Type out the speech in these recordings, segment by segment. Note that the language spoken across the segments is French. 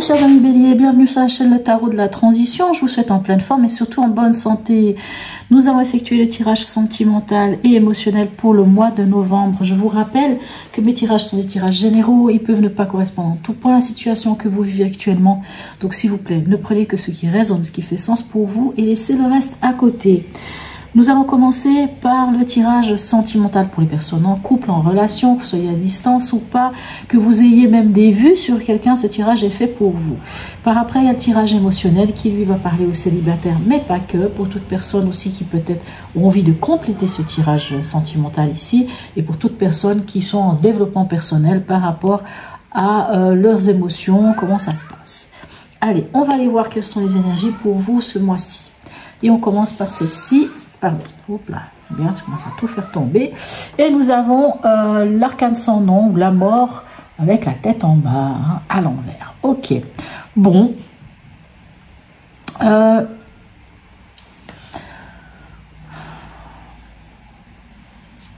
chers amis béliers, bienvenue sur la chaîne Le Tarot de la Transition. Je vous souhaite en pleine forme et surtout en bonne santé. Nous allons effectuer le tirage sentimental et émotionnel pour le mois de novembre. Je vous rappelle que mes tirages sont des tirages généraux. Ils peuvent ne pas correspondre en tout point à la situation que vous vivez actuellement. Donc s'il vous plaît, ne prenez que ce qui résonne, ce qui fait sens pour vous et laissez le reste à côté. Nous allons commencer par le tirage sentimental pour les personnes en couple, en relation, que vous soyez à distance ou pas, que vous ayez même des vues sur quelqu'un, ce tirage est fait pour vous. Par après, il y a le tirage émotionnel qui lui va parler aux célibataires, mais pas que, pour toute personne aussi qui peut-être ont envie de compléter ce tirage sentimental ici, et pour toutes personnes qui sont en développement personnel par rapport à leurs émotions, comment ça se passe. Allez, on va aller voir quelles sont les énergies pour vous ce mois-ci. Et on commence par celle-ci. Pardon, hop là, bien, je commence à tout faire tomber. Et nous avons l'arcane sans nom, la mort, avec la tête en bas, hein, à l'envers. Ok, bon.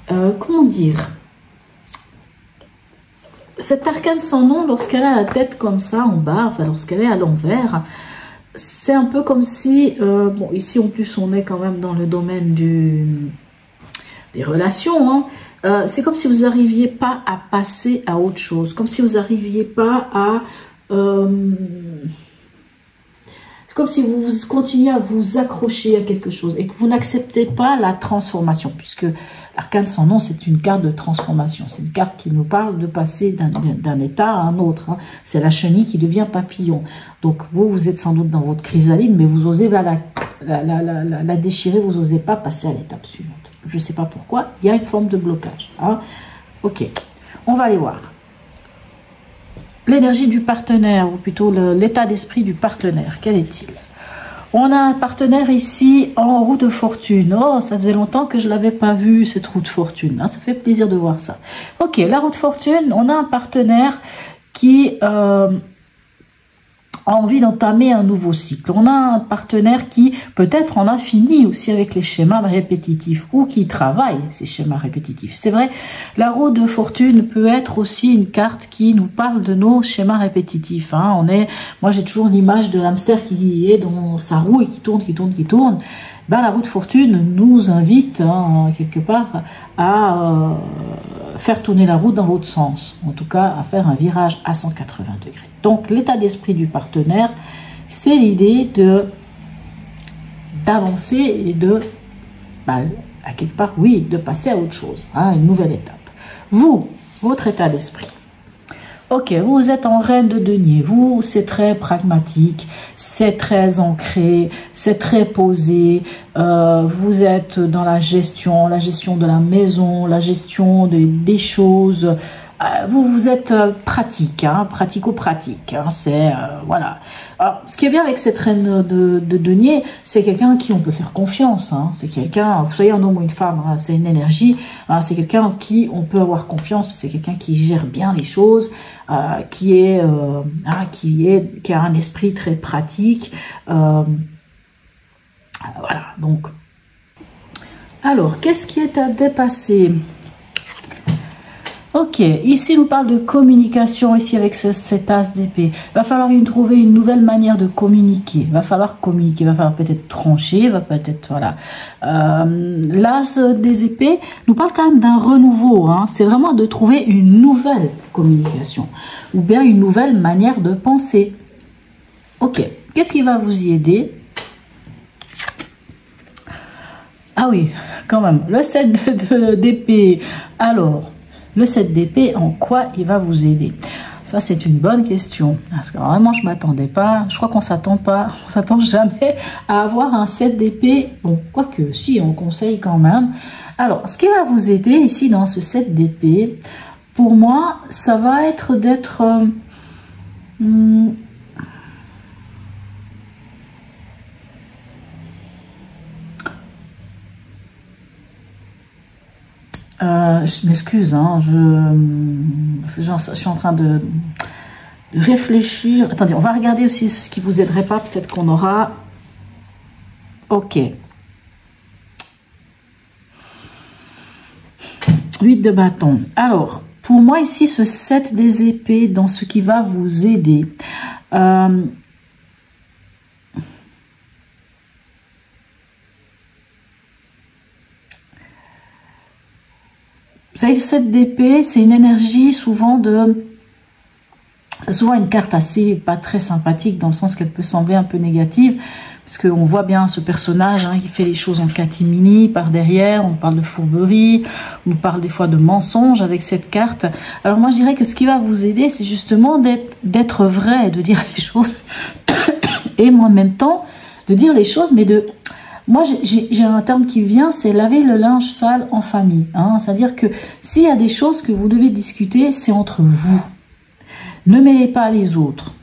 Comment dire? Cette arcane sans nom, lorsqu'elle a la tête comme ça en bas, enfin lorsqu'elle est à l'envers, c'est un peu comme si, bon ici en plus on est quand même dans le domaine des relations, hein. C'est comme si vous n'arriviez pas à passer à autre chose, comme si vous n'arriviez pas à... c'est comme si vous continuez à vous accrocher à quelque chose et que vous n'acceptez pas la transformation, puisque l'arcane sans nom, c'est une carte de transformation. C'est une carte qui nous parle de passer d'un état à un autre, hein. C'est la chenille qui devient papillon. Donc vous êtes sans doute dans votre chrysalide, mais vous osez la déchirer, vous n'osez pas passer à l'étape suivante. Je ne sais pas pourquoi, il y a une forme de blocage, hein. Ok, on va aller voir. L'énergie du partenaire, ou plutôt l'état d'esprit du partenaire, quel est-il? On a un partenaire ici en roue de fortune. Oh, ça faisait longtemps que je ne l'avais pas vu, cette roue de fortune, hein. Ça fait plaisir de voir ça. Ok, la roue de fortune, on a un partenaire qui a envie d'entamer un nouveau cycle. On a un partenaire qui peut-être en a fini aussi avec les schémas répétitifs ou qui travaille ces schémas répétitifs. C'est vrai, la roue de fortune peut être aussi une carte qui nous parle de nos schémas répétitifs, hein. Moi j'ai toujours l'image de l'hamster qui est dans sa roue et qui tourne, qui tourne, qui tourne. Ben, la roue de fortune nous invite, hein, quelque part à faire tourner la roue dans l'autre sens, en tout cas à faire un virage à 180 degrés. Donc l'état d'esprit du partenaire, c'est l'idée d'avancer et de, à quelque part, oui, de passer à autre chose, hein, une nouvelle étape. Vous, votre état d'esprit. Ok, vous êtes en reine de denier, vous, c'est très pragmatique, c'est très ancré, c'est très posé, vous êtes dans la gestion de la maison, la gestion des choses, vous êtes pratique, hein, pratico-pratique, hein, c'est, voilà. Alors, ce qui est bien avec cette reine de denier, c'est quelqu'un qui on peut faire confiance, hein, c'est quelqu'un, vous soyez un homme ou une femme, hein, c'est une énergie, c'est quelqu'un en qui on peut avoir confiance, c'est quelqu'un qui gère bien les choses, qui a un esprit très pratique, voilà, donc. Alors, qu'est-ce qui est à dépasser? Ok, ici on parle de communication, ici avec cet as d'épée. Il va falloir trouver une nouvelle manière de communiquer. Il va falloir communiquer, il va falloir peut-être trancher, il va peut-être, voilà. L'as des épées nous parle quand même d'un renouveau, hein. C'est vraiment de trouver une nouvelle communication, ou bien une nouvelle manière de penser. Ok, qu'est-ce qui va vous y aider? Ah oui, quand même, le 7 d'épée. Alors... le 7 d'épée, en quoi il va vous aider? Ça, c'est une bonne question. Parce que vraiment, je ne m'attendais pas. Je crois qu'on ne s'attend pas. On ne s'attend jamais à avoir un 7 d'épée. Bon, quoique, si, on conseille quand même. Alors, ce qui va vous aider ici dans ce 7 d'épée, pour moi, ça va être d'être... je m'excuse, hein, je suis en train de réfléchir. Attendez, on va regarder aussi ce qui vous aiderait pas. Peut-être qu'on aura... Ok. 8 de bâton. Alors, pour moi ici, ce 7 des épées, dans ce qui va vous aider, Vous savez, 7 d'épée, c'est une énergie souvent de... C'est souvent une carte assez pas très sympathique dans le sens qu'elle peut sembler un peu négative, parce qu'on voit bien ce personnage qui fait les choses en catimini par derrière, on parle de fourberie, on parle des fois de mensonges avec cette carte. Alors moi je dirais que ce qui va vous aider, c'est justement d'être vrai, de dire les choses, et moi en même temps, de dire les choses, mais de... Moi, j'ai un terme qui vient, c'est laver le linge sale en famille. C'est-à-dire que s'il y a des choses que vous devez discuter, c'est entre vous. Ne mêlez pas les autres.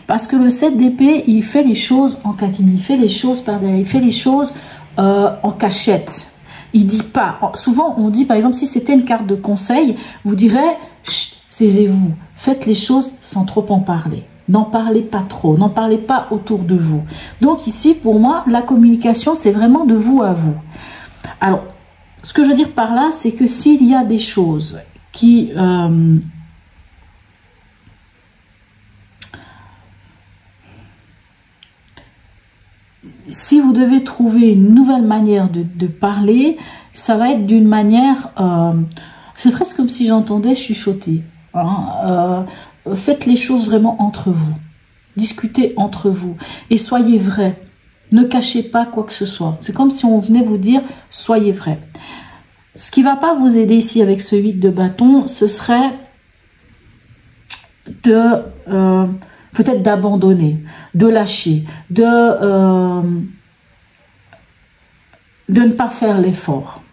Parce que le 7 d'épée, il fait les choses en catimini, il fait les choses par derrière, il fait les choses en cachette. Il dit pas. Souvent, on dit, par exemple, si c'était une carte de conseil, vous direz, taisez-vous, faites les choses sans trop en parler. N'en parlez pas trop, n'en parlez pas autour de vous. Donc ici, pour moi, la communication, c'est vraiment de vous à vous. Alors, ce que je veux dire par là, c'est que s'il y a des choses qui... si vous devez trouver une nouvelle manière de parler, ça va être d'une manière... c'est presque comme si j'entendais chuchoter. Faites les choses vraiment entre vous. Discutez entre vous. Et soyez vrais. Ne cachez pas quoi que ce soit. C'est comme si on venait vous dire, soyez vrais. Ce qui ne va pas vous aider ici avec ce 8 de bâton, ce serait de... peut-être d'abandonner, de lâcher, de ne pas faire l'effort.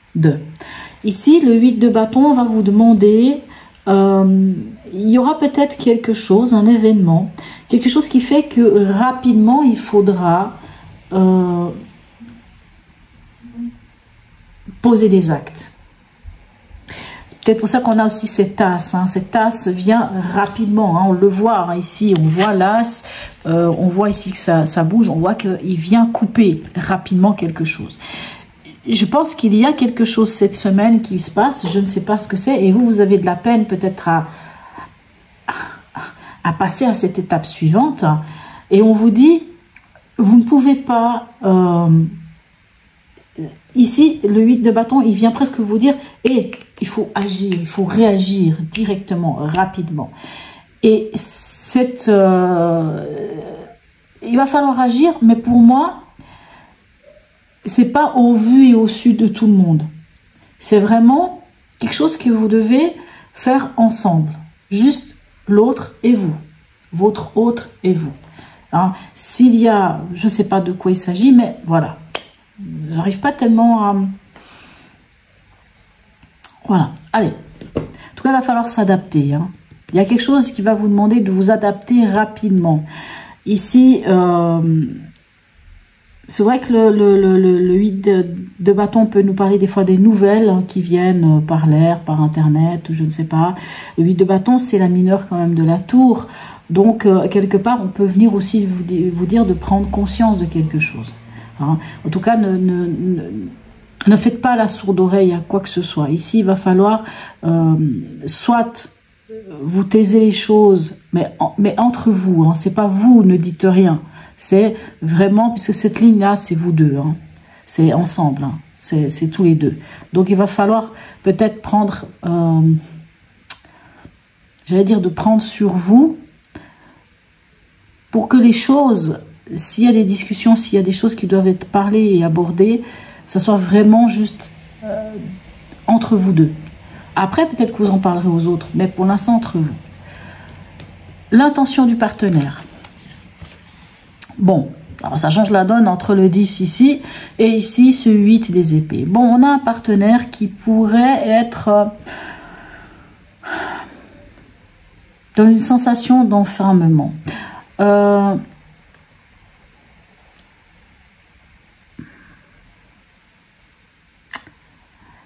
Ici, le 8 de bâton va vous demander... il y aura peut-être quelque chose, un événement, quelque chose qui fait que rapidement il faudra poser des actes. C'est peut-être pour ça qu'on a aussi cette tasse. Cette tasse vient rapidement, on le voit ici, on voit l'as, on voit ici que ça bouge, on voit qu'il vient couper rapidement quelque chose. Je pense qu'il y a quelque chose cette semaine qui se passe, je ne sais pas ce que c'est, et vous avez de la peine peut-être à passer à cette étape suivante, et on vous dit, vous ne pouvez pas, ici, le 8 de bâton, il vient presque vous dire, il faut agir, il faut réagir directement, rapidement, et il va falloir agir, mais pour moi, c'est pas au vu et au su de tout le monde. C'est vraiment quelque chose que vous devez faire ensemble. Juste l'autre et vous. Votre autre et vous. S'il y a, je ne sais pas de quoi il s'agit, mais voilà. Je n'arrive pas tellement à... Voilà. Allez. En tout cas, il va falloir s'adapter. Il y a quelque chose qui va vous demander de vous adapter rapidement. Ici... c'est vrai que le 8 de bâton peut nous parler des fois des nouvelles qui viennent par l'air, par internet, ou je ne sais pas. Le 8 de bâton, c'est la mineure quand même de la tour. Donc, quelque part, on peut venir aussi vous dire de prendre conscience de quelque chose. En tout cas, ne faites pas la sourde oreille à quoi que ce soit. Ici, il va falloir soit vous taisez les choses, mais entre vous. C'est pas vous, ne dites rien. C'est vraiment, puisque cette ligne-là, c'est vous deux. C'est ensemble. C'est tous les deux. Donc, il va falloir peut-être prendre, j'allais dire de prendre sur vous pour que les choses, s'il y a des discussions, s'il y a des choses qui doivent être parlées et abordées, ça soit vraiment juste entre vous deux. Après, peut-être que vous en parlerez aux autres, mais pour l'instant, entre vous. L'intention du partenaire. Bon, alors ça change la donne entre le 10 ici et ici ce 8 des épées. Bon, on a un partenaire qui pourrait être dans une sensation d'enfermement.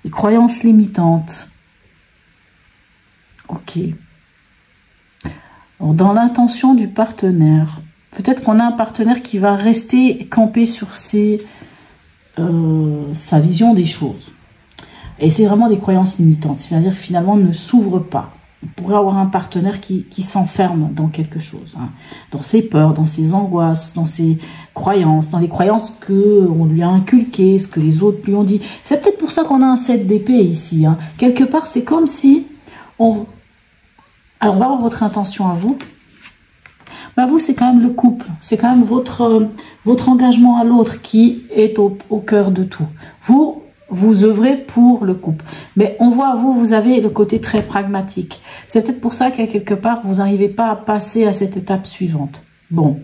Les croyances limitantes. Ok. Alors, dans l'intention du partenaire, peut-être qu'on a un partenaire qui va rester campé sur sa vision des choses. Et c'est vraiment des croyances limitantes. C'est-à-dire que finalement, ne s'ouvre pas. pourrait avoir un partenaire qui s'enferme dans quelque chose, hein, dans ses peurs, dans ses angoisses, dans ses croyances, dans les croyances qu'on lui a inculquées, ce que les autres lui ont dit. C'est peut-être pour ça qu'on a un 7 d'épée ici. Hein. Quelque part, c'est comme si on... Alors, on va voir votre intention à vous. Bah, vous, c'est quand même le couple. C'est quand même votre engagement à l'autre qui est au cœur de tout. Vous œuvrez pour le couple. Mais on voit, vous avez le côté très pragmatique. C'est peut-être pour ça qu'à quelque part, vous n'arrivez pas à passer à cette étape suivante. Bon.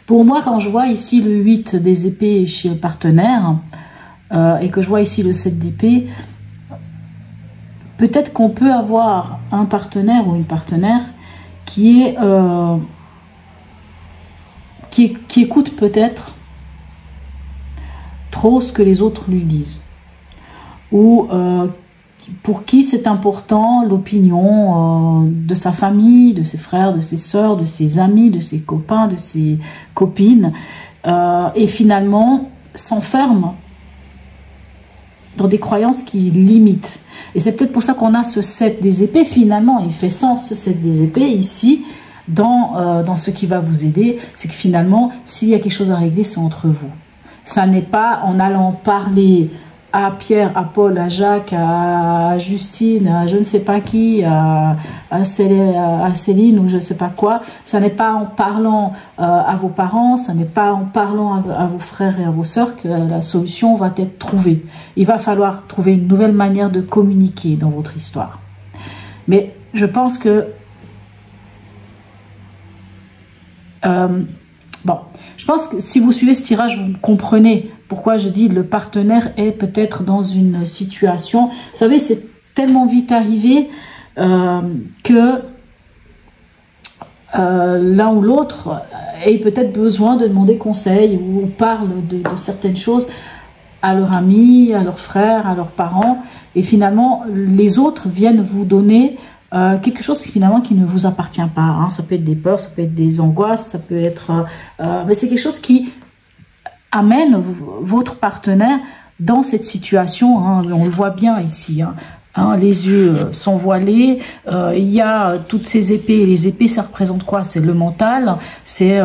Pour moi, quand je vois ici le 8 des épées chez le partenaire, et que je vois ici le 7 d'épée, peut-être qu'on peut avoir un partenaire ou une partenaire qui écoute peut-être trop ce que les autres lui disent, ou pour qui c'est important l'opinion de sa famille, de ses frères, de ses sœurs, de ses amis, de ses copains, de ses copines, et finalement s'enferme dans des croyances qui limitent. Et c'est peut-être pour ça qu'on a ce 7 des épées. Finalement, il fait sens, ce 7 des épées ici, dans ce qui va vous aider. C'est que finalement, s'il y a quelque chose à régler, c'est entre vous. Ça n'est pas en allant parler à Pierre, à Paul, à Jacques, à Justine, à je ne sais pas qui, à Céline ou je ne sais pas quoi. Ça n'est pas en parlant à vos parents, ça n'est pas en parlant à vos frères et à vos sœurs que la solution va être trouvée. Il va falloir trouver une nouvelle manière de communiquer dans votre histoire. Mais je pense que... bon, je pense que si vous suivez ce tirage, vous comprenez pourquoi je dis le partenaire est peut-être dans une situation... Vous savez, c'est tellement vite arrivé que l'un ou l'autre ait peut-être besoin de demander conseil ou parle de certaines choses à leurs amis, à leurs frères, à leurs parents. Et finalement, les autres viennent vous donner... quelque chose finalement qui ne vous appartient pas, hein. Ça peut être des peurs, ça peut être des angoisses, ça peut être... mais c'est quelque chose qui amène votre partenaire dans cette situation, hein. On le voit bien ici, hein. Hein, les yeux sont voilés, il y a toutes ces épées. Les épées, ça représente quoi? C'est le mental, c'est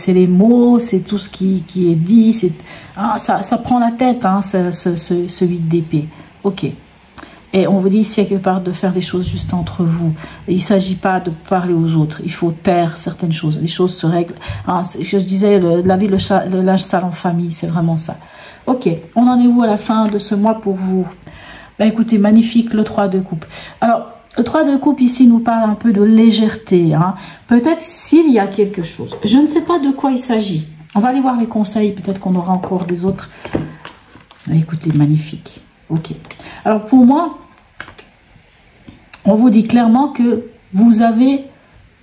les mots, c'est tout ce qui est dit, hein, ça prend la tête, hein, ce 8 d'épée. Ok. Et on vous dit ici, quelque part, de faire les choses juste entre vous. Il ne s'agit pas de parler aux autres. Il faut taire certaines choses. Les choses se règlent. Hein, je disais, la vie, le linge sale en famille, c'est vraiment ça. Ok, on en est où à la fin de ce mois pour vous? Ben écoutez, magnifique, le 3 de coupe. Alors, le 3 de coupe ici nous parle un peu de légèreté. Hein. Peut-être s'il y a quelque chose. Je ne sais pas de quoi il s'agit. On va aller voir les conseils. Peut-être qu'on aura encore des autres. Ben, écoutez, magnifique. Ok. Alors, pour moi... on vous dit clairement que vous avez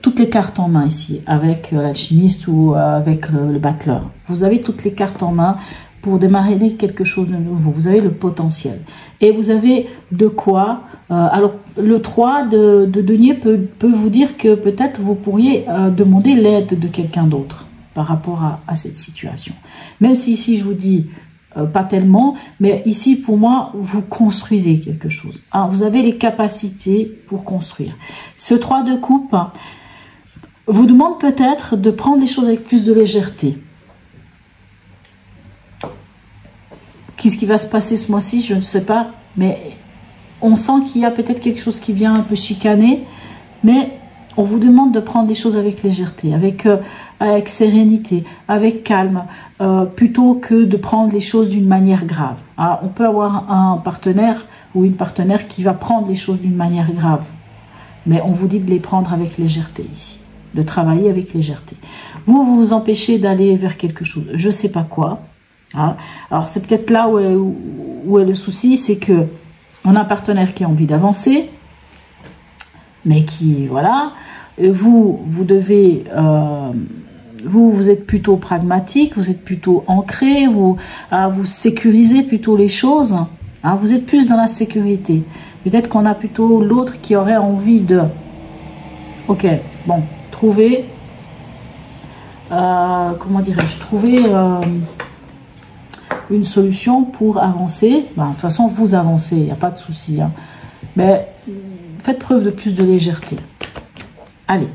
toutes les cartes en main ici, avec l'alchimiste ou avec le battleur. Vous avez toutes les cartes en main pour démarrer quelque chose de nouveau. Vous avez le potentiel. Et vous avez de quoi... alors, le 3 de denier peut vous dire que peut-être vous pourriez demander l'aide de quelqu'un d'autre par rapport à cette situation. Même si ici, je vous dis... pas tellement, mais ici pour moi vous construisez quelque chose, hein, vous avez les capacités pour construire. Ce 3 de coupe vous demande peut-être de prendre les choses avec plus de légèreté. Qu'est-ce qui va se passer ce mois-ci, je ne sais pas, mais on sent qu'il y a peut-être quelque chose qui vient un peu chicaner, mais on vous demande de prendre les choses avec légèreté, avec sérénité, avec calme, plutôt que de prendre les choses d'une manière grave. Alors, on peut avoir un partenaire ou une partenaire qui va prendre les choses d'une manière grave, mais on vous dit de les prendre avec légèreté ici, de travailler avec légèreté. Vous vous empêchez d'aller vers quelque chose, je ne sais pas quoi. Hein. Alors c'est peut-être là où est le souci, c'est que on a un partenaire qui a envie d'avancer, mais qui, voilà, vous devez... vous êtes plutôt pragmatique, vous êtes plutôt ancré, vous sécurisez plutôt les choses, hein, vous êtes plus dans la sécurité. Peut-être qu'on a plutôt l'autre qui aurait envie de... Ok, bon, trouver... comment dirais-je? Trouver une solution pour avancer. Ben, de toute façon, vous avancez, il n'y a pas de souci. Hein. Mais faites preuve de plus de légèreté. Allez,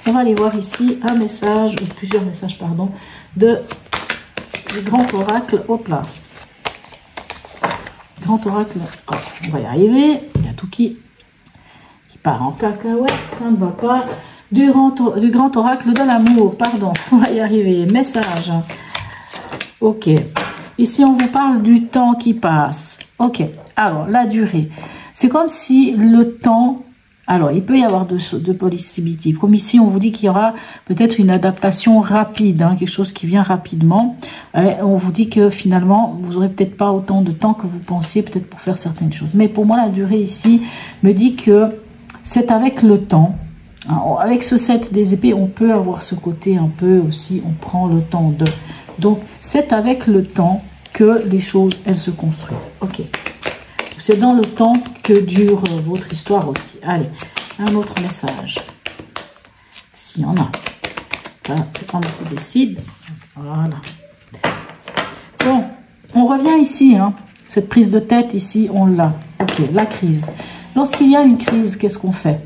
on va aller voir ici un message, ou plusieurs messages, pardon, du grand oracle. Hop là. Grand oracle, oh, on va y arriver. Il y a tout qui part en cacahuète, ça ne va pas. Du grand oracle de l'amour, pardon, on va y arriver. Message. Ok. Ici, on vous parle du temps qui passe. Ok. Alors, la durée. C'est comme si le temps... Alors, il peut y avoir de possibilités. Comme ici, on vous dit qu'il y aura peut-être une adaptation rapide, hein, quelque chose qui vient rapidement. Et on vous dit que finalement, vous n'aurez peut-être pas autant de temps que vous pensiez, peut-être pour faire certaines choses. Mais pour moi, la durée ici me dit que c'est avec le temps. Avec ce 7 des épées, on peut avoir ce côté un peu aussi, on prend le temps de... Donc, c'est avec le temps que les choses, elles se construisent. Ok. C'est dans le temps que dure votre histoire aussi. Allez, un autre message. S'il y en a. C'est pas moi qui décide. Voilà. Bon, on revient ici. Hein. Cette prise de tête ici, on l'a. Ok, la crise. Lorsqu'il y a une crise, qu'est-ce qu'on fait?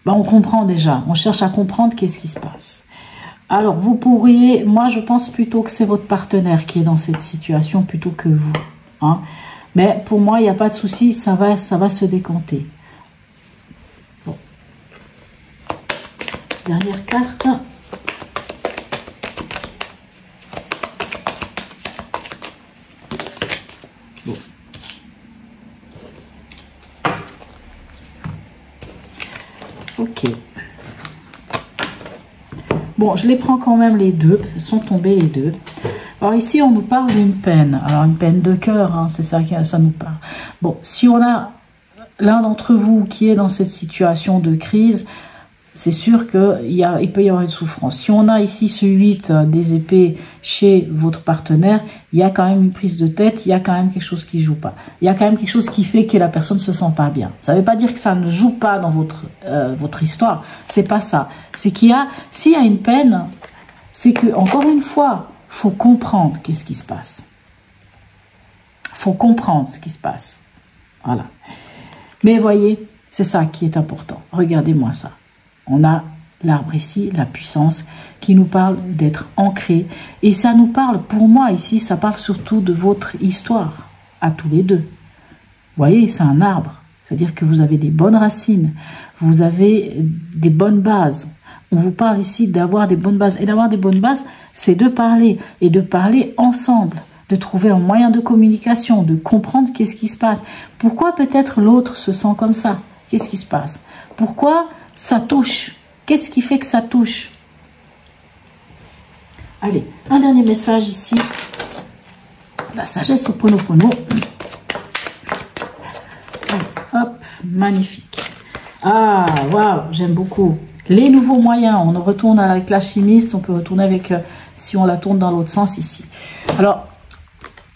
Ben, on comprend déjà. On cherche à comprendre qu'est-ce qui se passe. Alors, vous pourriez... Moi, je pense plutôt que c'est votre partenaire qui est dans cette situation plutôt que vous. Hein. Mais pour moi, il n'y a pas de souci, ça va se décanter. Bon. Dernière carte. Bon. Ok. Bon, je les prends quand même les deux, parce qu'elles sont tombées les deux. Alors ici, on nous parle d'une peine. Alors une peine de cœur, hein, c'est ça que ça nous parle. Bon, si on a l'un d'entre vous qui est dans cette situation de crise, c'est sûr qu'il peut y avoir une souffrance. Si on a ici ce 8 des épées chez votre partenaire, il y a quand même une prise de tête, il y a quand même quelque chose qui ne joue pas. Il y a quand même quelque chose qui fait que la personne ne se sent pas bien. Ça ne veut pas dire que ça ne joue pas dans votre histoire. C'est pas ça. C'est qu'il y a, s'il y a une peine, c'est que, encore une fois, faut comprendre qu'est-ce qui se passe. Faut comprendre ce qui se passe. Voilà. Mais voyez, c'est ça qui est important. Regardez-moi ça. On a l'arbre ici, la puissance, qui nous parle d'être ancré. Et ça nous parle, pour moi ici, ça parle surtout de votre histoire, à tous les deux. Vous voyez, c'est un arbre. C'est-à-dire que vous avez des bonnes racines, vous avez des bonnes bases. On vous parle ici d'avoir des bonnes bases. Et d'avoir des bonnes bases, c'est de parler. Et de parler ensemble. De trouver un moyen de communication. De comprendre qu'est-ce qui se passe. Pourquoi peut-être l'autre se sent comme ça? Qu'est-ce qui se passe? Pourquoi ça touche? Qu'est-ce qui fait que ça touche? Allez, un dernier message ici. La sagesse au Ho'oponopono. Hop, magnifique. Ah, waouh, j'aime beaucoup. Les nouveaux moyens, on retourne avec l'alchimiste, on peut retourner avec, si on la tourne dans l'autre sens ici. Alors,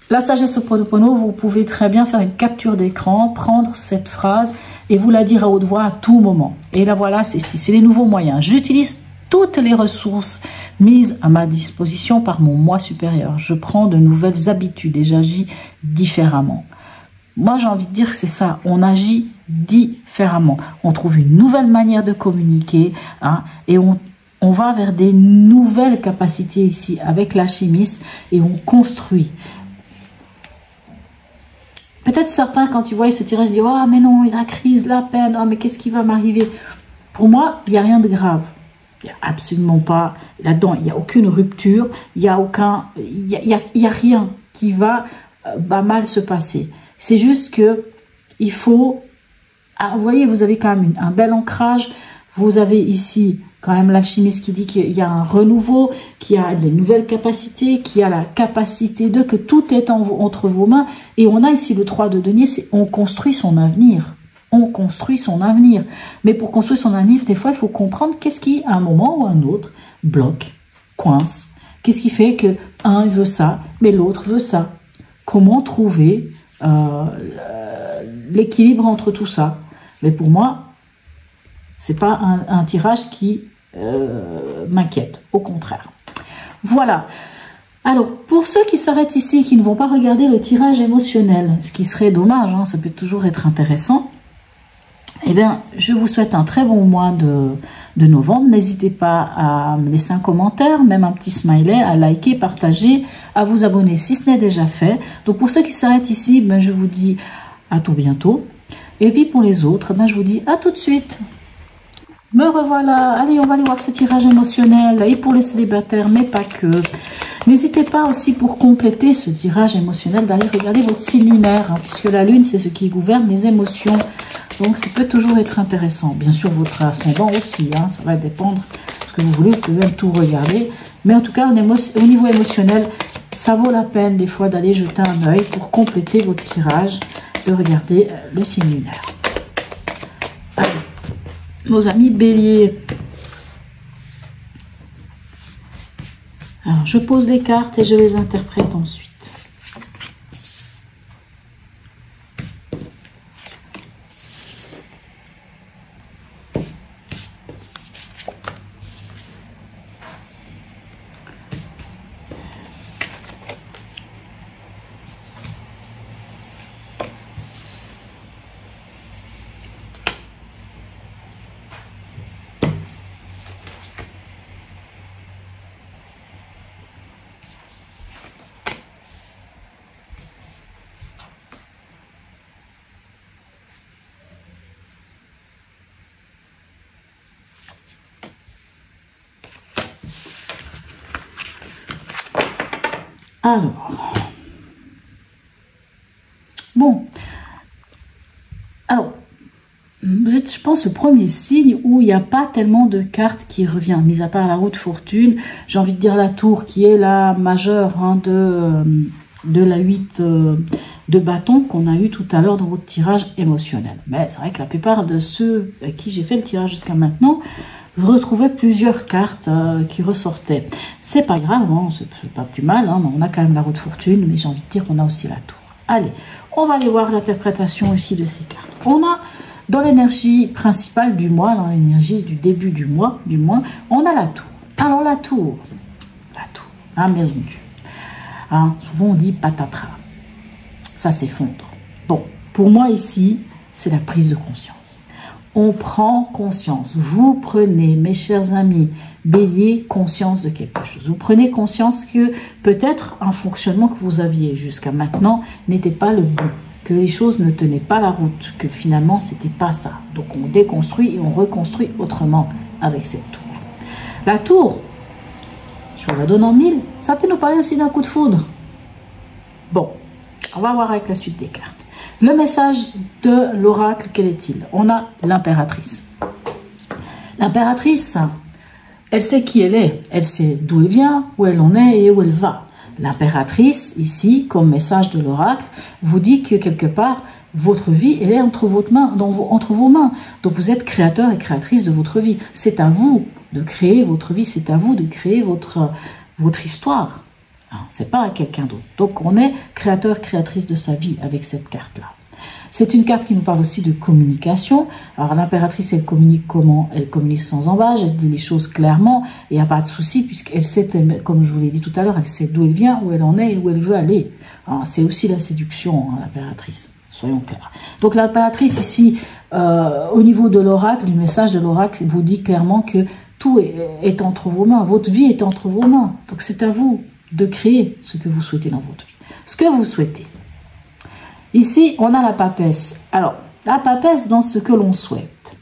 la sagesse au Ho'oponopono, vous pouvez très bien faire une capture d'écran, prendre cette phrase et vous la dire à haute voix à tout moment. Et là voilà, c'est ici, c'est les nouveaux moyens. J'utilise toutes les ressources mises à ma disposition par mon moi supérieur. Je prends de nouvelles habitudes et j'agis différemment. Moi, j'ai envie de dire que c'est ça, on agit différemment. On trouve une nouvelle manière de communiquer, hein, et on va vers des nouvelles capacités ici avec l'alchimiste et on construit. Peut-être certains, quand ils voient ce tirage, ils disent « Ah, mais non, la crise, la peine, oh, mais qu'est-ce qui va m'arriver ?» Pour moi, il n'y a rien de grave. Il n'y a absolument pas, là-dedans, il n'y a aucune rupture, il n'y a aucun, il y a rien qui va mal se passer. C'est juste que il faut, vous voyez, vous avez quand même un bel ancrage. Vous avez ici quand même l'alchimiste qui dit qu'il y a un renouveau, qu'il y a des nouvelles capacités, qu'il y a la capacité que tout est entre vos mains. Et on a ici le 3 de denier, c'est on construit son avenir. On construit son avenir. Mais pour construire son avenir, des fois, il faut comprendre qu'est-ce qui, à un moment ou à un autre, bloque, coince. Qu'est-ce qui fait que un veut ça, mais l'autre veut ça. Comment trouver l'équilibre entre tout ça? Mais pour moi, c'est pas un tirage qui m'inquiète, au contraire. Voilà. Alors, pour ceux qui s'arrêtent ici, qui ne vont pas regarder le tirage émotionnel, ce qui serait dommage, hein, ça peut toujours être intéressant, eh bien, je vous souhaite un très bon mois de novembre. N'hésitez pas à me laisser un commentaire, même un petit smiley, à liker, partager, à vous abonner si ce n'est déjà fait. Donc, pour ceux qui s'arrêtent ici, ben, je vous dis à tout bientôt. Et puis, pour les autres, ben, je vous dis à tout de suite. Me revoilà. Allez, on va aller voir ce tirage émotionnel, et pour les célibataires, mais pas que. N'hésitez pas aussi, pour compléter ce tirage émotionnel, d'aller regarder votre signe lunaire, hein, puisque la lune, c'est ce qui gouverne les émotions. Donc, ça peut toujours être intéressant. Bien sûr, votre ascendant aussi, hein, ça va dépendre de ce que vous voulez. Vous pouvez même tout regarder. Mais en tout cas, au niveau émotionnel, ça vaut la peine des fois d'aller jeter un œil pour compléter votre tirage, de regarder le signe lunaire. Allez, nos amis béliers. Alors, je pose les cartes et je les interprète ensuite. Alors, bon, alors, vous êtes, je pense, le premier signe où il n'y a pas tellement de cartes qui reviennent, mis à part la roue de fortune, j'ai envie de dire la tour qui est la majeure, hein, de la 8 de bâton qu'on a eu tout à l'heure dans votre tirage émotionnel. Mais c'est vrai que la plupart de ceux à qui j'ai fait le tirage jusqu'à maintenant, vous retrouvez plusieurs cartes qui ressortaient. C'est pas grave, hein, c'est pas plus mal, hein, on a quand même la roue de fortune, mais j'ai envie de dire qu'on a aussi la tour. Allez, on va aller voir l'interprétation aussi de ces cartes. On a, dans l'énergie principale du mois, dans l'énergie du début du mois, on a la tour. Alors la tour, la maison Dieu. Hein, souvent on dit patatras, ça s'effondre. Bon, pour moi ici, c'est la prise de conscience. On prend conscience. Vous prenez, mes chers amis, bélier, conscience de quelque chose. Vous prenez conscience que peut-être un fonctionnement que vous aviez jusqu'à maintenant n'était pas le bon, que les choses ne tenaient pas la route, que finalement c'était pas ça. Donc on déconstruit et on reconstruit autrement avec cette tour. La tour, je vous la donne en 1000, ça peut nous parler aussi d'un coup de foudre. Bon, on va voir avec la suite des cartes. Le message de l'oracle, quel est-il? On a l'impératrice. L'impératrice, elle sait qui elle est. Elle sait d'où elle vient, où elle en est et où elle va. L'impératrice, ici, comme message de l'oracle, vous dit que quelque part, votre vie, elle est entre vos mains. Donc vous êtes créateur et créatrice de votre vie. C'est à vous de créer votre vie, c'est à vous de créer votre histoire. C'est pas à quelqu'un d'autre. Donc on est créateur, créatrice de sa vie avec cette carte-là. C'est une carte qui nous parle aussi de communication. Alors l'impératrice, elle communique comment? Elle communique sans embâche, elle dit les choses clairement, et il n'y a pas de souci, puisqu'elle sait, comme je vous l'ai dit tout à l'heure, elle sait d'où elle vient, où elle en est et où elle veut aller. C'est aussi la séduction, hein, l'impératrice, soyons clairs. Donc l'impératrice ici, au niveau de l'oracle, du message de l'oracle, vous dit clairement que tout est entre vos mains, votre vie est entre vos mains. Donc c'est à vous de créer ce que vous souhaitez dans votre vie. Ce que vous souhaitez. Ici, on a la papesse. Alors, la papesse dans ce que l'on souhaite.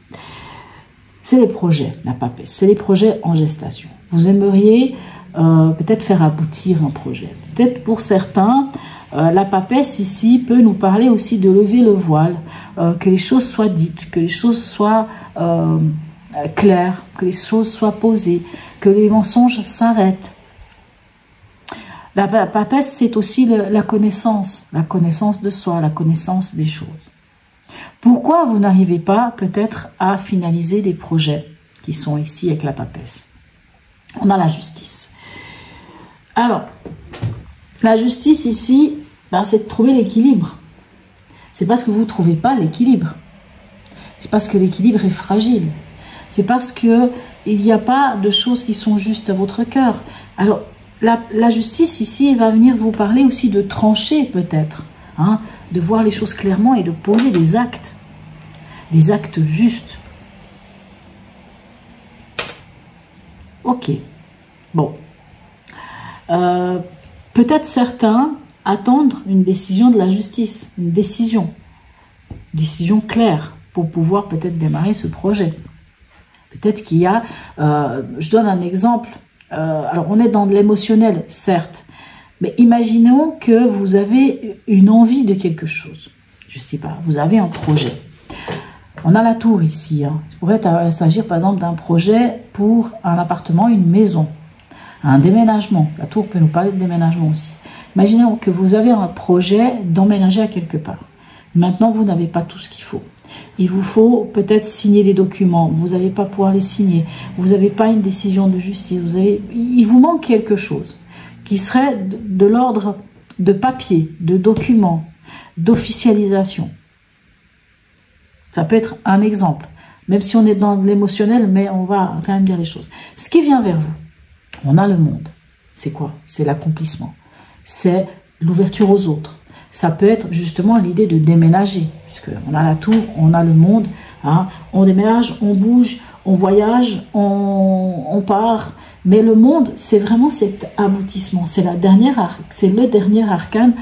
C'est les projets, la papesse. C'est les projets en gestation. Vous aimeriez peut-être faire aboutir un projet. Peut-être pour certains, la papesse ici peut nous parler aussi de lever le voile, que les choses soient dites, que les choses soient claires, que les choses soient posées, que les mensonges s'arrêtent. La papesse, c'est aussi la connaissance de soi, la connaissance des choses. Pourquoi vous n'arrivez pas peut-être à finaliser des projets qui sont ici avec la papesse? On a la justice. Alors, la justice ici, ben, c'est de trouver l'équilibre. C'est parce que vous ne trouvez pas l'équilibre. C'est parce que l'équilibre est fragile. C'est parce qu'il n'y a pas de choses qui sont justes à votre cœur. Alors, la justice ici va venir vous parler aussi de trancher peut-être, hein, de voir les choses clairement et de poser des actes justes. Ok, bon. Peut-être certains attendent une décision de la justice, une décision claire pour pouvoir peut-être démarrer ce projet. Peut-être qu'il y a, je donne un exemple, alors on est dans de l'émotionnel, certes, mais imaginons que vous avez une envie de quelque chose. Je ne sais pas, vous avez un projet. On a la tour ici. Hein. Il pourrait s'agir par exemple d'un projet pour un appartement, une maison, un déménagement. La tour peut nous parler de déménagement aussi. Imaginons que vous avez un projet d'emménager à quelque part. Maintenant, vous n'avez pas tout ce qu'il faut. Il vous faut peut-être signer des documents. Vous n'allez pas pouvoir les signer. Vous n'avez pas une décision de justice. Il vous manque quelque chose qui serait de l'ordre de papier, de documents, d'officialisation. Ça peut être un exemple, même si on est dans de l'émotionnel, mais on va quand même dire les choses. Ce qui vient vers vous, on a le monde. C'est quoi? C'est l'accomplissement. C'est l'ouverture aux autres. Ça peut être justement l'idée de déménager, puisqu'on a la tour, on a le monde. Hein. On déménage, on bouge, on voyage, on part. Mais le monde, c'est vraiment cet aboutissement. C'est le dernier arcane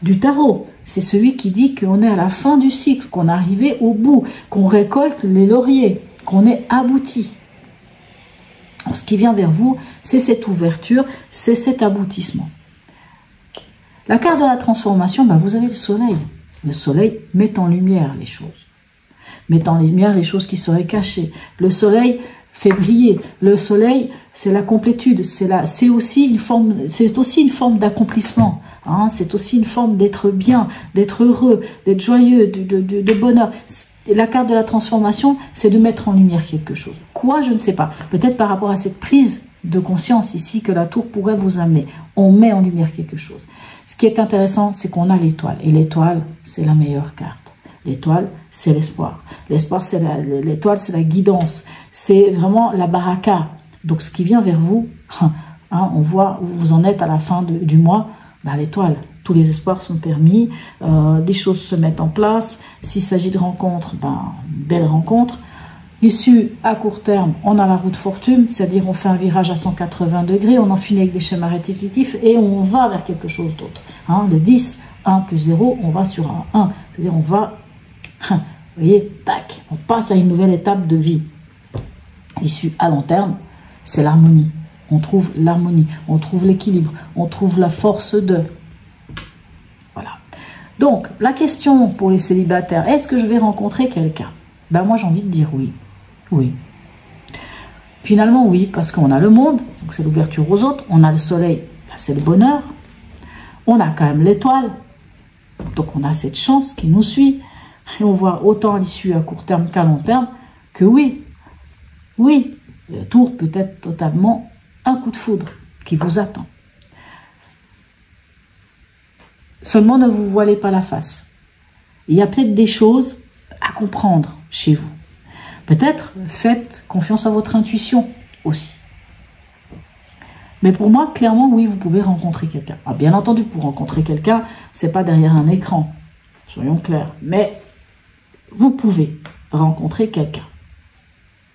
du tarot. C'est celui qui dit qu'on est à la fin du cycle, qu'on est arrivé au bout, qu'on récolte les lauriers, qu'on est abouti. Alors, ce qui vient vers vous, c'est cette ouverture, c'est cet aboutissement. La carte de la transformation, ben vous avez le soleil. Le soleil met en lumière les choses. Met en lumière les choses qui seraient cachées. Le soleil fait briller. Le soleil, c'est la complétude. C'est aussi une forme d'accomplissement. Hein, c'est aussi une forme d'être bien, d'être heureux, d'être joyeux, de bonheur. La carte de la transformation, c'est de mettre en lumière quelque chose. Quoi, je ne sais pas. Peut-être par rapport à cette prise de conscience ici que la tour pourrait vous amener. On met en lumière quelque chose. Ce qui est intéressant, c'est qu'on a l'étoile. Et l'étoile, c'est la meilleure carte. L'étoile, c'est l'espoir. L'espoir, l'étoile, c'est la guidance. C'est vraiment la baraka. Donc, ce qui vient vers vous, hein, on voit où vous en êtes à la fin du mois. Ben, l'étoile, tous les espoirs sont permis, des choses se mettent en place. S'il s'agit de rencontres, ben, belle rencontre. Issue à court terme, on a la route fortune, c'est-à-dire on fait un virage à 180 degrés, on en finit avec des schémas répétitifs et on va vers quelque chose d'autre. Hein, le 10, 1 plus 0, on va sur un 1. C'est-à-dire on va, vous voyez, tac, on passe à une nouvelle étape de vie. Issue à long terme, c'est l'harmonie. On trouve l'harmonie, on trouve l'équilibre, on trouve la force de... Voilà. Donc, la question pour les célibataires, est-ce que je vais rencontrer quelqu'un? Ben moi, j'ai envie de dire oui. Oui. Finalement, oui, parce qu'on a le monde, donc c'est l'ouverture aux autres, on a le soleil, ben c'est le bonheur, on a quand même l'étoile, donc on a cette chance qui nous suit, et on voit autant l'issue à court terme qu'à long terme, que oui, la tour peut être totalement un coup de foudre qui vous attend. Seulement, ne vous voilez pas la face. Il y a peut-être des choses à comprendre chez vous. Peut-être faites confiance à votre intuition aussi. Mais pour moi, clairement, oui, vous pouvez rencontrer quelqu'un. Ah, bien entendu, pour rencontrer quelqu'un, c'est pas derrière un écran. Soyons clairs. Mais vous pouvez rencontrer quelqu'un.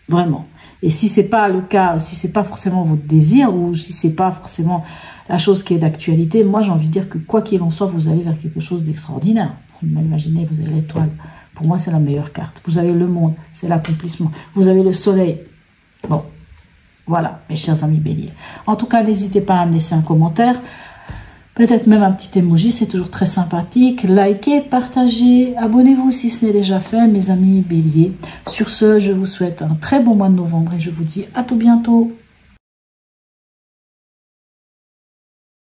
Vraiment. Et si c'est pas le cas, si c'est pas forcément votre désir, ou si c'est pas forcément la chose qui est d'actualité, moi j'ai envie de dire que quoi qu'il en soit, vous allez vers quelque chose d'extraordinaire. Imaginez, vous avez l'étoile. Pour moi, c'est la meilleure carte. Vous avez le monde, c'est l'accomplissement. Vous avez le soleil. Bon, voilà, mes chers amis béliers. En tout cas, n'hésitez pas à me laisser un commentaire. Peut-être même un petit emoji, c'est toujours très sympathique. Likez, partagez, abonnez-vous si ce n'est déjà fait, mes amis béliers. Sur ce, je vous souhaite un très bon mois de novembre et je vous dis à tout bientôt.